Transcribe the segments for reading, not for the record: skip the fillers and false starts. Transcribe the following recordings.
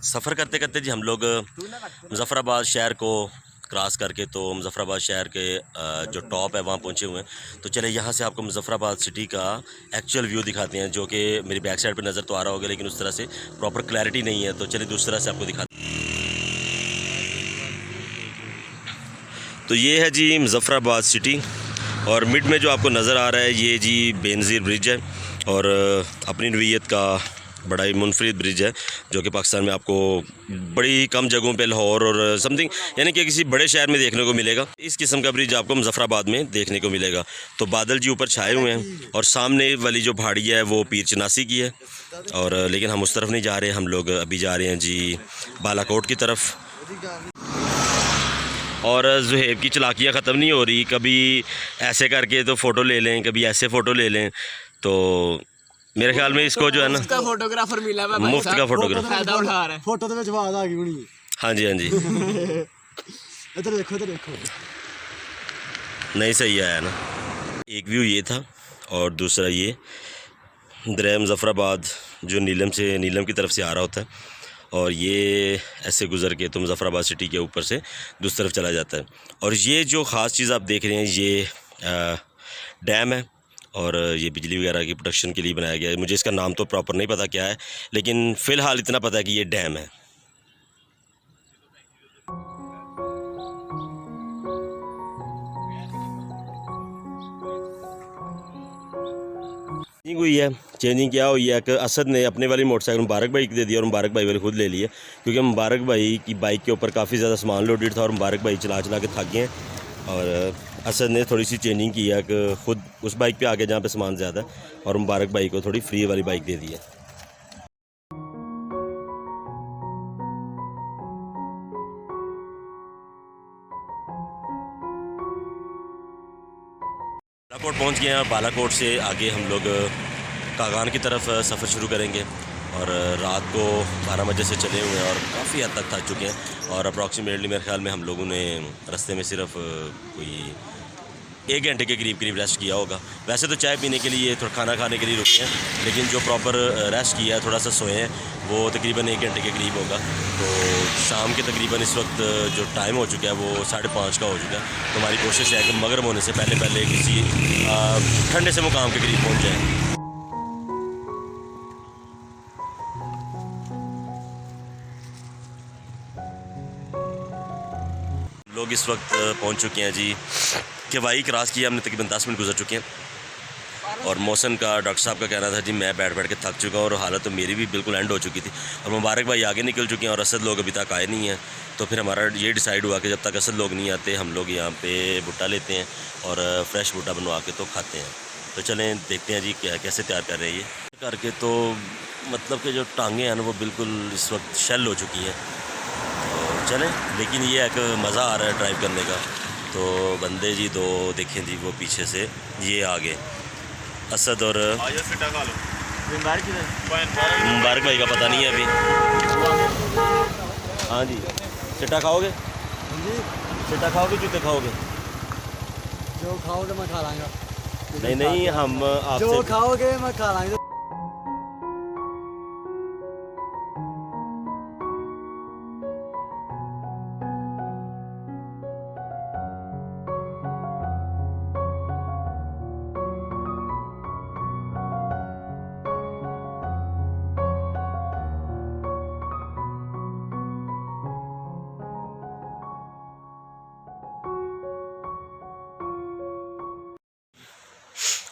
सफ़र करते करते जी हम लोग मुज़फ़्फ़राबाद शहर को क्रॉस करके तो मुज़फ़्फ़राबाद शहर के जो टॉप है वहाँ पहुँचे हुए हैं। तो चले यहाँ से आपको मुज़फ़्फ़राबाद सिटी का एक्चुअल व्यू दिखाते हैं, जो कि मेरी बैक साइड पे नज़र तो आ रहा होगा लेकिन उस तरह से प्रॉपर क्लैरिटी नहीं है। तो चलिए दूसरी तरह से आपको दिखाते हैं। तो ये है जी मुज़फ़्फ़राबाद सिटी और मिड में जो आपको नज़र आ रहा है ये जी बेनज़ीर ब्रिज है और अपनी नवीयत का बड़ा ही मुनफरिद ब्रिज है, जो कि पाकिस्तान में आपको बड़ी कम जगहों पे लाहौर और समथिंग यानी कि किसी बड़े शहर में देखने को मिलेगा। इस किस्म का ब्रिज आपको मुज़फ़्फ़राबाद में देखने को मिलेगा। तो बादल जी ऊपर छाए हुए हैं और सामने वाली जो पहाड़ी है वो पीर चनासी की है, और लेकिन हम उस तरफ नहीं जा रहे, हम लोग अभी जा रहे हैं जी बालाकोट की तरफ। और ज़ुहैब की चलाकियाँ ख़त्म नहीं हो रही, कभी ऐसे करके तो फ़ोटो ले लें, कभी ऐसे फ़ोटो ले लें। तो मेरे ख्याल में इसको जो है ना मुफ्त का फोटोग्राफर मिला है, मुफ्त का फोटोग्राफर फायदा उठा रहा है। फोटो तो आवाज आ गई होनी। हाँ जी हाँ जी इधर देखो नहीं सही आया ना। एक व्यू ये था और दूसरा ये दरिया मुज़फ़्फ़राबाद जो नीलम की तरफ से आ रहा होता है और ये ऐसे गुज़र के तो मुज़फ़्फ़राबाद सिटी के ऊपर से दूसरी तरफ चला जाता है। और ये जो ख़ास चीज़ आप देख रहे हैं ये डैम है और ये बिजली वगैरह की प्रोडक्शन के लिए बनाया गया है। मुझे इसका नाम तो प्रॉपर नहीं पता क्या है, लेकिन फ़िलहाल इतना पता है कि ये डैम है। चेंजिंग हुई है। चेंजिंग क्या हुई है कि असद ने अपने वाली मोटरसाइकिल मुबारक भाई को दे दिया और मुबारक भाई वाली खुद ले लिए, क्योंकि मुबारक भाई की बाइक के ऊपर काफ़ी ज़्यादा सामान लोडेड था और मुबारक भाई चला के थक गए हैं। और असद ने थोड़ी सी चेंजिंग की है कि ख़ुद उस बाइक पे आ गया जहाँ पे सामान ज़्यादा है और मुबारक भाई को थोड़ी फ्री वाली बाइक दे दी है। बालाकोट पहुँच गए हैं और बालाकोट से आगे हम लोग कागान की तरफ सफ़र शुरू करेंगे। और रात को 12 बजे से चले हुए हैं और काफ़ी हद तक थक चुके हैं और अप्रॉक्सीमेटली मेरे ख्याल में हम लोगों ने रास्ते में सिर्फ कोई 1 घंटे के करीब रेस्ट किया होगा। वैसे तो चाय पीने के लिए थोड़ा खाना खाने के लिए रुके हैं, लेकिन जो प्रॉपर रेस्ट किया है थोड़ा सा सोए हैं वो तकरीबन 1 घंटे के करीब होगा। तो शाम के तकरीबन इस वक्त जो टाइम हो चुका है वो 5:30 का हो चुका है। तो हमारी कोशिश है कि मगरिब होने से पहले किसी ठंडे से मुकाम के करीब पहुँच जाएँ। लोग इस वक्त पहुंच चुके हैं जी केवाई क्रॉस किया हमने, तकरीबन 10 मिनट गुजर चुके हैं। और मौसम का डॉक्टर साहब का कहना था जी मैं बैठ के थक चुका हूँ और हालत तो मेरी भी बिल्कुल एंड हो चुकी थी। और मुबारक भाई आगे निकल चुके हैं और असद लोग अभी तक आए नहीं हैं। तो फिर हमारा ये डिसाइड हुआ कि जब तक असद लोग नहीं आते हम लोग यहाँ पे भुट्टा लेते हैं और फ्रेश भुट्टा बनवा के तो खाते हैं। तो चलें देखते हैं जी कैसे तैयार कर रहे हैं ये करके। तो मतलब कि जो टांगें हैं ना वो बिल्कुल इस वक्त शेल हो चुकी हैं। चलें, लेकिन ये है कि मज़ा आ रहा है ड्राइव करने का। तो बंदे जी दो देखें जी वो पीछे से ये आगे असद और मुबारक भाई का पता नहीं है अभी। हाँ जी चिट्टा खाओगे? चिट्टा खाओगे जूते खाओगे? जो खाओगे मैं खा लाऊंगा। नहीं हम आपसे जो खाओगे मैं खा लाऊंगा।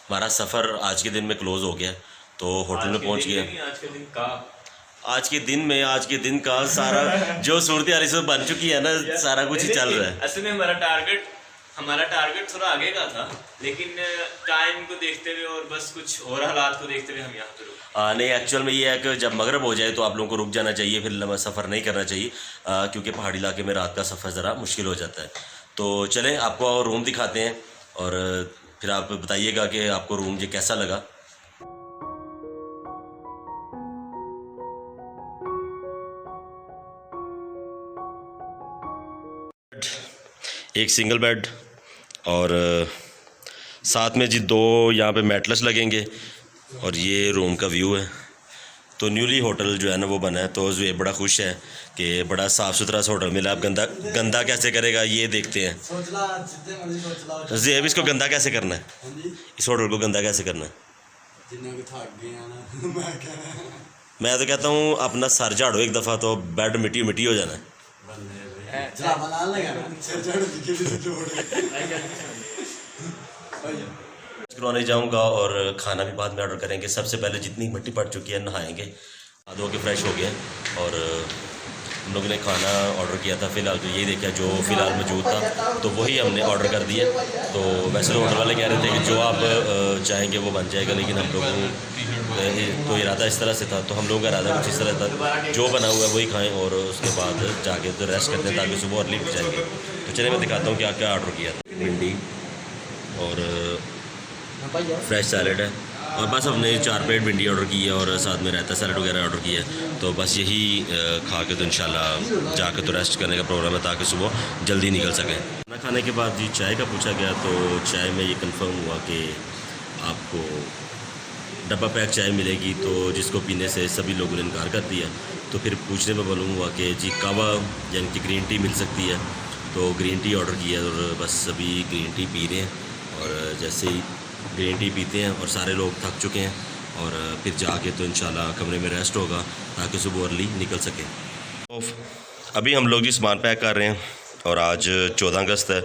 हमारा सफ़र आज के दिन में क्लोज़ हो गया, तो होटल में पहुंच गए। आज के दिन का सारा जो सूरत हाल इस बन चुकी है ना, सारा कुछ ही चल रहा है। असल में हमारा टारगेट थोड़ा आगे का था, लेकिन टाइम को देखते हुए और बस कुछ और हालात को देखते हुए हम यहाँ पे रुके। नहीं एक्चुअल में ये है कि जब मगरिब हो जाए तो आप लोगों को रुक जाना चाहिए, फिर लंबा सफ़र नहीं करना चाहिए, क्योंकि पहाड़ी इलाके में रात का सफ़र ज़रा मुश्किल हो जाता है। तो चलें आपको रूम दिखाते हैं और फिर आप बताइएगा कि आपको रूम ये कैसा लगा। एक सिंगल बेड और साथ में जी 2 यहाँ पे मैटलेस लगेंगे और ये रूम का व्यू है। तो न्यूली होटल जो है ना वो बना है, तो ज़ुएब बड़ा खुश है कि बड़ा साफ़ सुथरा सा होटल मिला। अब गंदा गंदा कैसे करेगा ये देखते हैं। सोचला जितने मर्जी सोचला ज़ुएब इसको गंदा कैसे करना है, हाँ जी इस होटल को गंदा कैसे करना है? जिन्ने को थक गए हैं ना मैं कह रहा हूं मैं तो कहता हूँ अपना सर झाड़ो एक दफ़ा तो बेड मिट्टी मिट्टी हो जाना है। बंदे चला बना लगा ना सिर चढ़ दिखे भी जोड़ करवाने जाऊंगा और खाना भी बाद में ऑर्डर करेंगे। सबसे पहले जितनी मिट्टी पड़ चुकी है नहाएंगे, हाथ धो के फ्रेश हो गए और हम लोगों ने खाना ऑर्डर किया था। फ़िलहाल तो यही देखा जो फ़िलहाल मौजूद था तो वही हमने ऑर्डर कर दिया। तो वैसे तो होटल वाले कह रहे थे कि जो आप चाहेंगे वो बन जाएगा, लेकिन हम लोगों तो इरादा इस तरह से था, तो हम लोगों का इरादा कुछ इस तरह था जो बना हुआ है वही खाएँ और उसके बाद जाके तो रेस्ट करते हैं ताकि सुबह अर्ली उठ जाएंगे। तो चलिए मैं दिखाता हूँ क्या क्या ऑर्डर किया था। भिंडी और फ्रेश सैलड है और बस हमने 4 प्लेट भिंडी ऑर्डर की है और साथ में रायता सैलड वगैरह ऑर्डर किया है। तो बस यही खा के तो इंशाल्लाह जाके तो रेस्ट करने का प्रोग्राम है ताकि सुबह जल्दी निकल सकें। खाना खाने के बाद जी चाय का पूछा गया तो चाय में ये कंफर्म हुआ कि आपको डब्बा पैक चाय मिलेगी, तो जिसको पीने से सभी लोगों ने इनकार कर दिया। तो फिर पूछने में मालूम हुआ कि जी कावा यानी कि ग्रीन टी मिल सकती है, तो ग्रीन टी ऑर्डर किया और बस सभी ग्रीन टी पी रहे हैं। और जैसे ही ग्रीन टी पीते हैं और सारे लोग थक चुके हैं और फिर जाके तो इंशाल्लाह कमरे में रेस्ट होगा ताकि सुबह अर्ली निकल सकें। तो अभी हम लोग जी सामान पैक कर रहे हैं और आज 14 अगस्त है,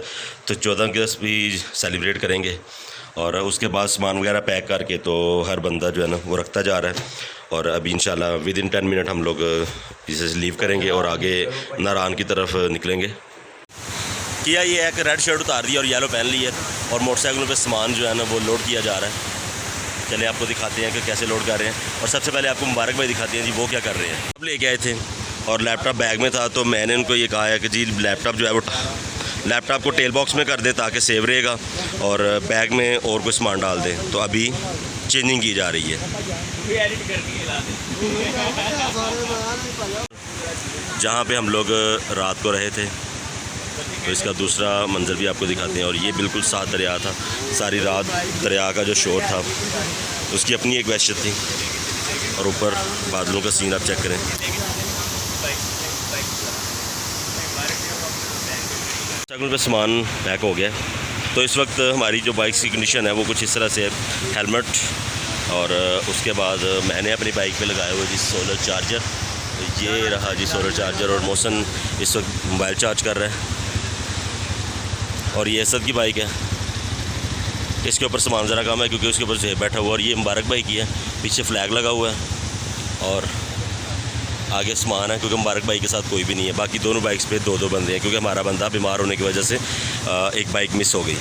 तो 14 अगस्त भी सेलिब्रेट करेंगे और उसके बाद सामान वगैरह पैक करके तो हर बंदा जो है ना वो रखता जा रहा है। और अभी इंशाल्लाह विदिन 10 मिनट हम लोग इसे लीव करेंगे और आगे नारान की तरफ निकलेंगे। किया ये है कि रेड शर्ट उतार दी और येलो पहन ली है और मोटरसाइकिलों पे सामान जो है ना वो लोड किया जा रहा है। चलिए आपको दिखाते हैं कि कैसे लोड कर रहे हैं और सबसे पहले आपको मुबारक भाई दिखाते हैं जी वो क्या कर रहे हैं। अब लेके आए थे और लैपटॉप बैग में था, तो मैंने उनको ये कहा है कि जी लैपटॉप जो है वो लैपटॉप को टेल बॉक्स में कर दें ताकि सेव रहेगा और बैग में और कोई सामान डाल दें। तो अभी चेंजिंग की जा रही है। जहाँ पे हम लोग रात को रहे थे तो इसका दूसरा मंजर भी आपको दिखाते हैं और ये बिल्कुल साथ दरिया था। सारी रात दरिया का जो शोर था उसकी अपनी एक वहशत थी और ऊपर बादलों का सीन आप चेक करें। साइकिल पे सामान पैक हो गया, तो इस वक्त हमारी जो बाइक की कंडीशन है वो कुछ इस तरह से है। हेलमेट और उसके बाद मैंने अपनी बाइक पे लगाया हुआ जी सोलर चार्जर। तो ये रहा जी सोलर चार्जर और मौसम इस वक्त मोबाइल चार्ज कर रहा है। और ये असद की बाइक है, इसके ऊपर सामान ज़रा कम है क्योंकि उसके ऊपर जो बैठा हुआ। और ये मुबारक भाई की है, पीछे फ्लैग लगा हुआ है और आगे सामान है क्योंकि मुबारक भाई के साथ कोई भी नहीं है। बाकी दोनों बाइक्स पे 2-2 बंदे हैं क्योंकि हमारा बंदा बीमार होने की वजह से एक बाइक मिस हो गई।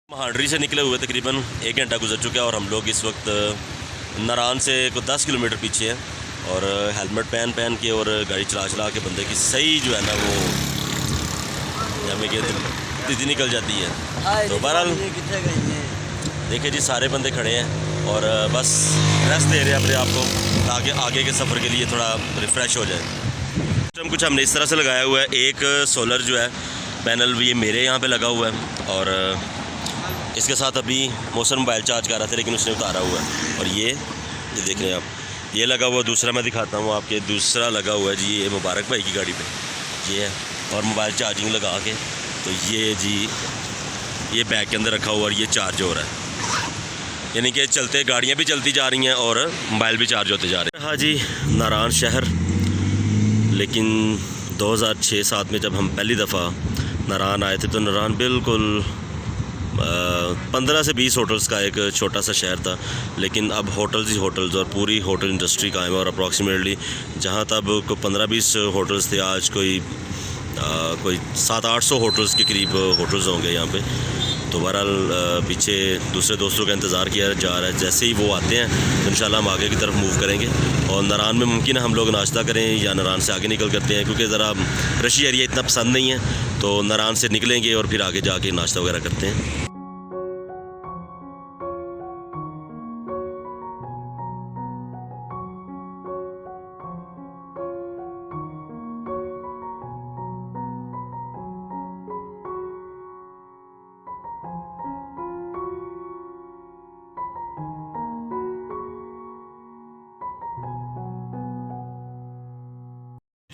महांडरी से निकले हुए तकरीबन 1 घंटा गुजर चुका है और हम लोग इस वक्त नारान से कुछ 10 किलोमीटर पीछे हैं और हेलमेट पहन के और गाड़ी चला के बंदे की सही जो है ना वो हमें दीदी निकल जाती है। तो बहरहाल देखिए जी सारे बंदे खड़े हैं और बस रेस्ट दे रहे हैं अपने आप को ताकि आगे के सफ़र के लिए थोड़ा रिफ़्रेश हो जाए। कुछ हमने इस तरह से लगाया हुआ है। एक सोलर जो है पैनल ये मेरे यहाँ पे लगा हुआ है और इसके साथ अभी मौसम मोबाइल चार्ज कर रहा था लेकिन उसने उतारा हुआ है। और ये देख रहे हैं आप, ये लगा हुआ। दूसरा मैं दिखाता हूँ आपके, दूसरा लगा हुआ है जी ये मुबारक भाई की गाड़ी पे ये है और मोबाइल चार्जिंग लगा के तो ये जी ये बैग के अंदर रखा हुआ और ये चार्ज हो रहा है। यानी कि चलते गाड़ियाँ भी चलती जा रही हैं और मोबाइल भी चार्ज होते जा रहे हैं। हाँ जी नारान शहर, लेकिन 2006-07 में जब हम पहली दफ़ा नारान आए थे तो नारान बिल्कुल 15 से 20 होटल्स का एक छोटा सा शहर था, लेकिन अब होटल्स ही होटल्स और पूरी होटल इंडस्ट्री कायम है और अप्रॉक्सीमेटली जहाँ तब को 15-20 होटल्स थे आज कोई 700-800 होटल्स के करीब होटल्स होंगे यहाँ पे। तो बहरहाल पीछे दूसरे दोस्तों का इंतज़ार किया जा रहा है, जैसे ही वो आते हैं तो इंशाल्लाह हम आगे की तरफ मूव करेंगे। और नारान में मुमकिन है हम लोग नाश्ता करें या नारान से आगे निकल करते हैं क्योंकि ज़रा रशी एरिया इतना पसंद नहीं है, तो नारान से निकलेंगे और फिर आगे जाके नाश्ता वगैरह करते हैं।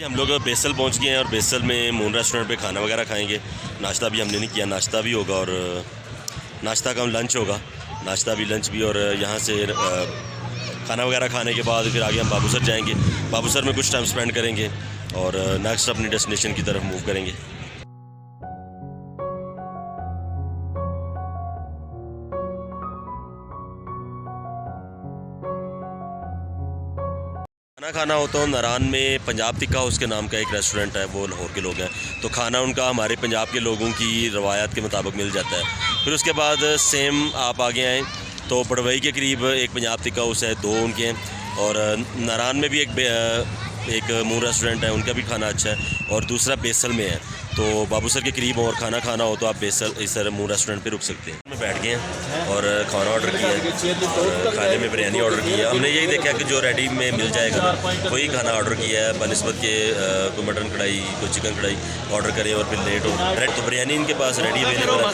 हम लोग बेसल पहुंच गए हैं और बेसल में मून रेस्टोरेंट पे खाना वगैरह खाएंगे। नाश्ता भी हमने नहीं किया, नाश्ता भी होगा और नाश्ता का लंच होगा, नाश्ता भी लंच भी। और यहाँ से खाना वगैरह खाने के बाद फिर आगे हम बाबूसर जाएंगे। बाबूसर में कुछ टाइम स्पेंड करेंगे और नेक्स्ट अपनी डेस्टिनेशन की तरफ मूव करेंगे। खाना खाना हो तो नारान में पंजाब टिक्का हाउस के नाम का एक रेस्टोरेंट है, वो लाहौर के लोग हैं, तो खाना उनका हमारे पंजाब के लोगों की रवायात के मुताबिक मिल जाता है। फिर उसके बाद सेम आप आगे आएँ तो पड़वई के करीब एक पंजाब टिक्का हाउस है, 2 उनके हैं। और नारान में भी एक मून रेस्टोरेंट है, उनका भी खाना अच्छा है। और दूसरा बेसल में है, तो बाबूसर के करीब और खाना खाना हो तो आप बेसल इस मून रेस्टोरेंट पे रुक सकते हैं। मैं बैठ गए हैं और खाना ऑर्डर किया है और खाने में बिरयानी ऑर्डर की है। हमने यही देखा कि जो रेडी में मिल जाएगा वही खाना ऑर्डर किया है, बनिस्बत के कोई मटन कढ़ाई कोई चिकन कढ़ाई ऑर्डर करें और फिर लेट हो। तो बिरयानी इनके पास रेडी अवेलेबल है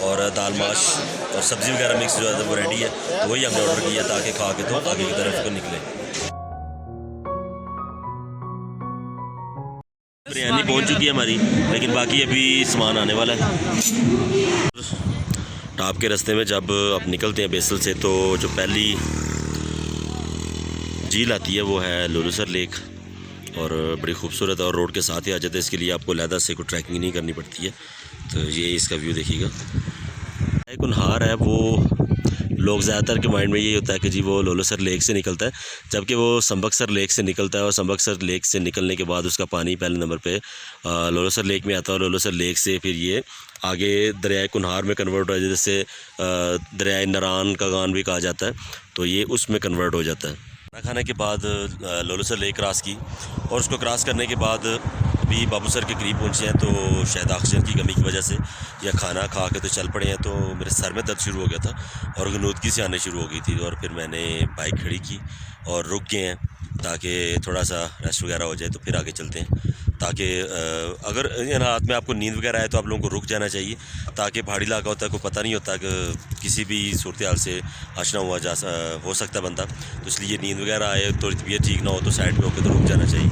और दाल माश और सब्ज़ी वगैरह मिक्स जो है वो रेडी है, तो वही हमने ऑर्डर किया ताकि खा के तो आगे की तरफ को निकले। बिरयानी पहुंच चुकी है हमारी, लेकिन बाकी अभी सामान आने वाला है। टॉप के रास्ते में जब आप निकलते हैं बेसल से तो जो पहली झील आती है वो है लोलूसर लेक और बड़ी खूबसूरत है और रोड के साथ ही आ जाता है। इसके लिए आपको लहदा से कोई ट्रैकिंग नहीं करनी पड़ती है। तो ये इसका व्यू देखिएगा। एक कुनहार है, वो लोग ज़्यादातर के माइंड में यही होता है कि जी वो लोलूसर लेक से निकलता है, जबकि वो संबकसर लेक से निकलता है। और संबकसर लेक से निकलने के बाद उसका पानी पहले नंबर पे लोलूसर लेक में आता है और लोलूसर लेक से फिर ये आगे दरियाए कुनहार में कन्वर्ट हो जाता है, जैसे दरियाए नारान का गान भी कहा जाता है, तो ये उसमें कन्वर्ट हो जाता है। खाना खाने के बाद लोलूसर लेक क्रॉस की और उसको क्रॉस करने के बाद अभी बाबूसर के करीब पहुँचे हैं, तो शायद ऑक्सीजन की कमी की वजह से या खाना खा के तो चल पड़े हैं, तो मेरे सर में दर्द शुरू हो गया था और गनूदगी से आने शुरू हो गई थी। और फिर मैंने बाइक खड़ी की और रुक गए हैं ताकि थोड़ा सा रेस्ट वगैरह हो जाए, तो फिर आगे चलते हैं। ताकि अगर इन हालात में आपको नींद वगैरह आए तो आप लोगों को रुक जाना चाहिए, ताकि पहाड़ी इलाका होता है, कोई पता नहीं होता कि किसी भी सूरत हाल से आशना हो सकता है बंदा, तो इसलिए नींद वगैरह आए तो तबीयत ठीक ना हो तो साइड पे होकर तो रुक जाना चाहिए।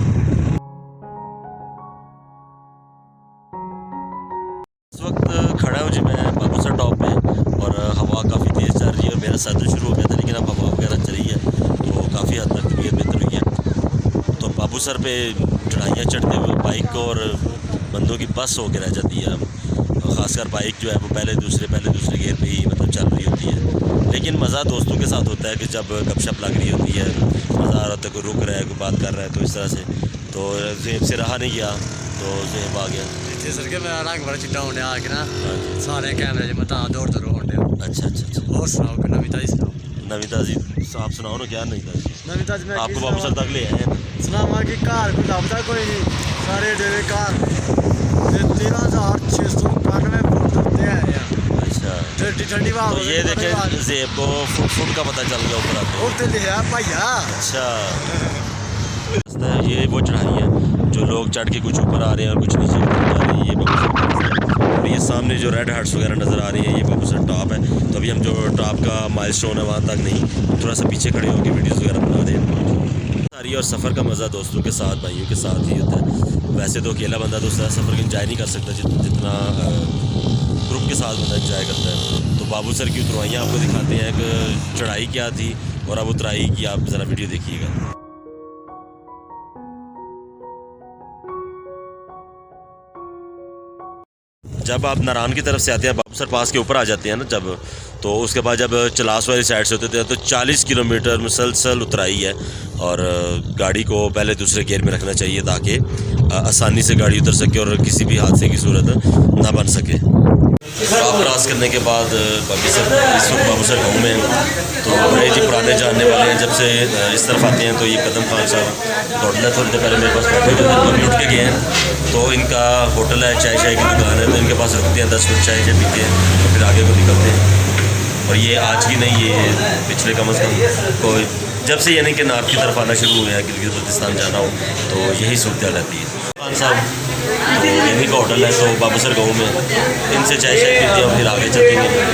इस वक्त खड़ा हूँ जी मैं बाबूसर टॉप पे और हवा काफ़ी तेज़ चल रही है और मेरा सर तो शुरू हो गया था, लेकिन अब हवा वगैरह चली है तो काफ़ी हद तक तबीयत बेहतर हुई है। तो बाबूसर पे चढ़ाइयाँ चढ़ते हुए बाइक और बंदों की बस होकर रह जाती है। ख़ासकर बाइक जो है वो पहले दूसरे गियर पे ही मतलब चल रही होती है। लेकिन मज़ा दोस्तों के साथ होता है कि जब गपशप लग रही होती है, मज़ा आ रहा होता है, कोई रुक रहा है, कोई बात कर रहा है, तो इस तरह से तो जेब से रहा नहीं गया तो जेब आ गया। सर के मेरा रंग बड़ा चिट्टा होने आ गया ना सारे कैमरे जो मैं दौड़ तो रोड दे। अच्छा अच्छा अच्छा। और सुनाओ कि नवी ताजी सुनाओ। नवी ताजी आप सुनाओ ना, क्या नवी ताजी? नवी ताजी में आपको बाबूसर तक ले आए हैं। सुनावा कि घर को लभदा कोई नहीं, सारे डेरे घर 13,691 फुट उत्ते आए हैं। अच्छा, ठंडी ठंडी हवा। तो ये देखें जेब को फुट का पता चल गया ऊपर आके। और ते लिखा भैया। अच्छा, ये वो चढ़ाई है जो लोग चढ़ के कुछ ऊपर आ रहे हैं और कुछ नीचे जा रहे हैं। ये बाबूसर और ये सामने जो रेड हार्ट्स वगैरह नज़र आ रही हैं ये बाबूसर टॉप है। तो अभी हम जो टॉप का माइलस्टोन है वहाँ तक नहीं, थोड़ा सा पीछे खड़े होकर वीडियोस वगैरह बना दें सारी। और सफ़र का मज़ा दोस्तों के साथ भाइयों के साथ ही होता है। वैसे तो अकेला बंदा तो सफ़र को इंजॉय नहीं कर सकता जितना ग्रुप के साथ बंदा इंजॉय करता है। तो बाबूसर की उतरवाइयाँ आपको दिखाते हैं कि चढ़ाई क्या थी और अब उतराई की आप ज़रा वीडियो देखिएगा। जब आप नारान की तरफ से आते हैं बाबूसर पास के ऊपर आ जाते हैं ना जब, तो उसके बाद जब चलास वाली साइड से होते थे तो 40 किलोमीटर मुसलसल उतराई है। और गाड़ी को पहले दूसरे गियर में रखना चाहिए ताकि आसानी से गाड़ी उतर सके और किसी भी हादसे की सूरत ना बन सके। टॉप क्रॉस करने के बाद बाबूसर गाँव में तो बड़े जी पुराने जानने वाले हैं, जब से इस तरफ आते हैं तो ये कदम खान साहब होटल है, थोड़ी देर पहले मेरे पास बैठे हुए थे, अभी उठ के गए हैं। तो इनका होटल है, चाय की दुकान है, तो इनके पास रुकते हैं, 10 मिनट चाय पीते हैं और फिर आगे को निकलते हैं। और ये आज की नहीं, ये पिछले कम अज़ कम कोई जब से यानी कि नाब की तरफ आना शुरू हुए हैं, गिलगित बल्तिस्तान जाना हो तो यही सूरत रहती है। खान साहब तो इन्हीं का होटल है, तो बाबूसर गाँव में इनसे चाय पीते हैं और फिर आगे चलते हैं।